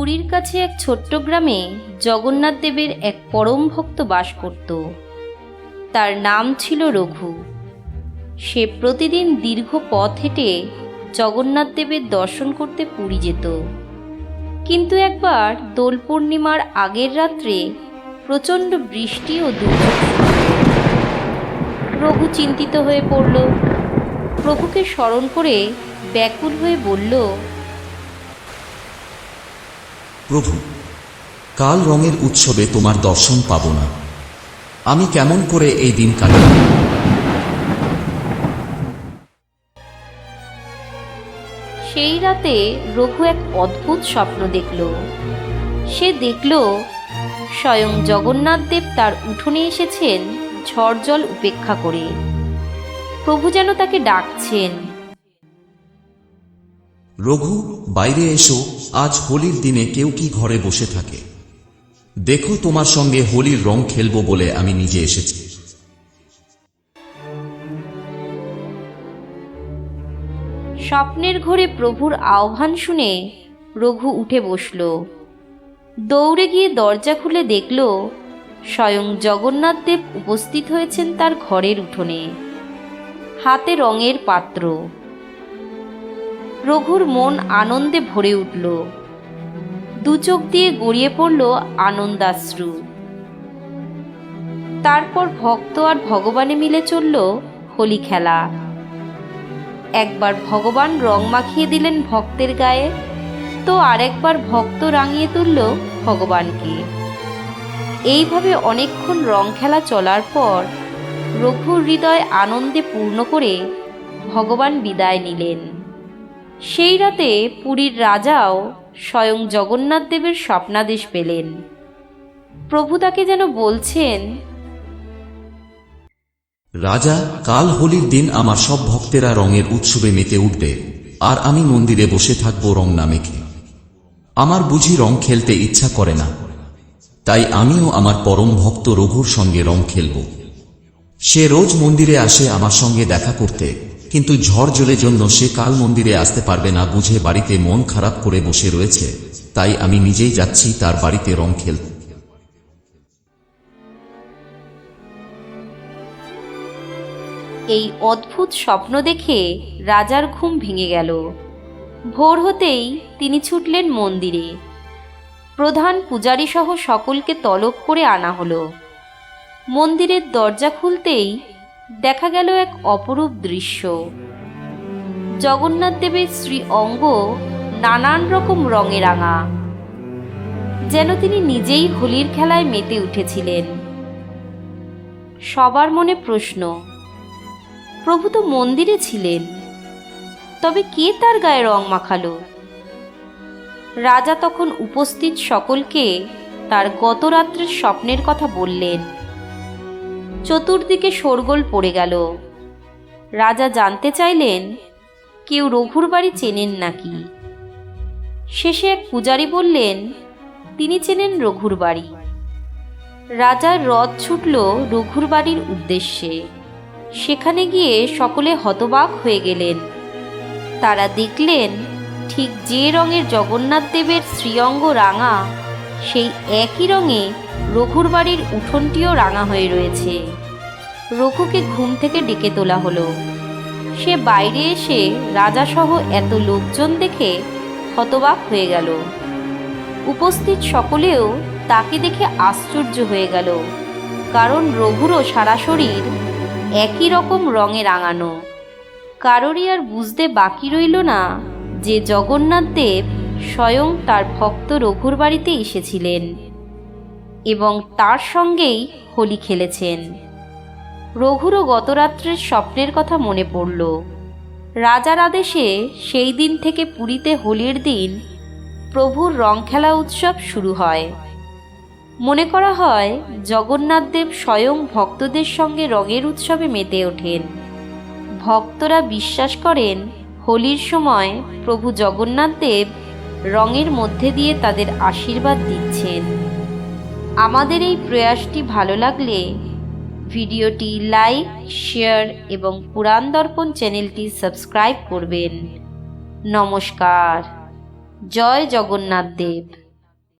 পুরীর কাছে এক ছোট্ট গ্রামে জগন্নাথ দেবের এক পরম ভক্ত বাস করত। তার নাম ছিল রঘু। সে প্রতিদিন দীর্ঘ পথ হেঁটে জগন্নাথ দেবের দর্শন করতে পুরী যেত। কিন্তু একবার দোল পূর্ণিমার আগের রাত্রে প্রচণ্ড বৃষ্টি ও দুর্যোগ শুরু হলো। রঘু চিন্তিত হয়ে পড়ল। প্রভুকে স্মরণ করে ব্যাকুল হয়ে বলল, প্রভু, কাল রঙের উৎসবে তোমার দর্শন পাব না। আমি কেমন করে এই দিন কাটাব? সেই রাতে রঘু এক অদ্ভুত স্বপ্ন দেখল। সে দেখল স্বয়ং জগন্নাথ দেব তার উঠোনে এসেছেন ঝড় জল উপেক্ষা করে। প্রভু যেন তাকে ডাকছেন, রঘু, বাইরে এসো, আজ হোলির দিনে কেউ কি ঘরে বসে থাকে? দেখো, তোমার সঙ্গে হোলির রং খেলবো বলে আমি নিজে এসেছি। স্বপ্নের ঘোরে প্রভুর আহ্বান শুনে রঘু উঠে বসল। দৌড়ে গিয়ে দরজা খুলে দেখল স্বয়ং জগন্নাথ দেব উপস্থিত হয়েছেন তার ঘরের উঠোনে, হাতে রঙের পাত্র। রঘুর মন আনন্দে ভরে উঠল। দু চোখ দিয়ে গড়িয়ে পড়ল আনন্দাশ্রু। তারপর ভক্ত আর ভগবানে মিলে চলল হোলি খেলা। একবার ভগবান রং মাখিয়ে দিলেন ভক্তের গায়ে, তো আরেকবার ভক্ত রাঙিয়ে তুলল ভগবানকে। এইভাবে অনেকক্ষণ রং খেলা চলার পর রঘুর হৃদয় আনন্দে পূর্ণ করে ভগবান বিদায় নিলেন। সেই রাতে পুরীর রাজাও স্বয়ং জগন্নাথ দেবের স্বপ্নাদেশ পেলেন। প্রভু তাকে যেন বলছেন, রাজা, কাল হোলির দিন আমার সব ভক্তেরা রঙের উৎসবে মেতে উঠবে, আর আমি মন্দিরে বসে থাকবো রং না মেখে। আমার বুঝি রং খেলতে ইচ্ছা করে না, তাই আমিও আমার পরম ভক্ত রঘুর সঙ্গে রং খেলব। সে রোজ মন্দিরে আসে আমার সঙ্গে দেখা করতে, কিন্তু ঝড় জলের জন্য সে কাল মন্দিরে আসতে পারবে না বুঝে বাড়িতে মন খারাপ করে বসে রয়েছে। তাই আমি নিজেই যাচ্ছি তার বাড়িতে রং খেলতে। এই অদ্ভুত স্বপ্ন দেখে রাজার ঘুম ভেঙে গেল। ভোর হতেই তিনি ছুটলেন মন্দিরে। প্রধান পূজারী সহ সকলকে তলব করে আনা হলো। মন্দিরের দরজা খুলতেই দেখা গেল এক অপরূপ দৃশ্য। জগন্নাথ দেবের শ্রী অঙ্গ নানান রকম রঙে রাঙা, যেন তিনি নিজেই হোলির খেলায় মেতে উঠেছিলেন। সবার মনে প্রশ্ন, প্রভু তো মন্দিরে ছিলেন, তবে কে তার গায়ে রং মাখালো? রাজা তখন উপস্থিত সকলকে তার গত রাত্রের স্বপ্নের কথা বললেন। চতুর্দিকে শোরগোল পড়ে গেল। রাজা জানতে চাইলেন কেউ রঘুর বাড়ি চেনেন নাকি। শেষে এক পূজারী বললেন তিনি চেনেন রঘুর বাড়ি। রাজার রথ ছুটল রঘুর বাড়ির উদ্দেশ্যে। সেখানে গিয়ে সকলে হতবাক হয়ে গেলেন। তারা দেখলেন ঠিক যে রঙের জগন্নাথ দেবের শ্রীঅঙ্গ রাঙা, সেই একই রঙে রঘুর বাড়ির উঠোনটিও রাঙা হয়ে রয়েছে। রঘুকে ঘুম থেকে ডেকে তোলা হলো। সে বাইরে এসে রাজাসহ এত লোকজন দেখে হতবাক হয়ে গেল। উপস্থিত সকলেও তাকে দেখে আশ্চর্য হয়ে গেল, কারণ রঘুরও সারা শরীর একই রকম রঙে রাঙানো। কারোরই আর বুঝতে বাকি রইল না যে জগন্নাথ দেব স্বয়ং তার ভক্ত রঘুর বাড়িতে এসেছিলেন এবং তার সঙ্গেই হোলি খেলেছেন। রঘুরও গতরাত্রের স্বপ্নের কথা মনে পড়ল। রাজার আদেশে সেই দিন থেকে পুরীতে হোলির দিন প্রভুর রং খেলা উৎসব শুরু হয়। মনে করা হয় জগন্নাথ দেব স্বয়ং ভক্তদের সঙ্গে রঙের উৎসবে মেতে ওঠেন। ভক্তরা বিশ্বাস করেন হোলির সময় প্রভু জগন্নাথ দেব রঙের মধ্যে দিয়ে তাদের আশীর্বাদ দিচ্ছেন। আমাদের এই প্রয়াসটি ভালো লাগলে ভিডিওটি লাইক, শেয়ার এবং পুরাণ দর্পণ চ্যানেলটি সাবস্ক্রাইব করবেন। নমস্কার। জয় জগন্নাথ দেব।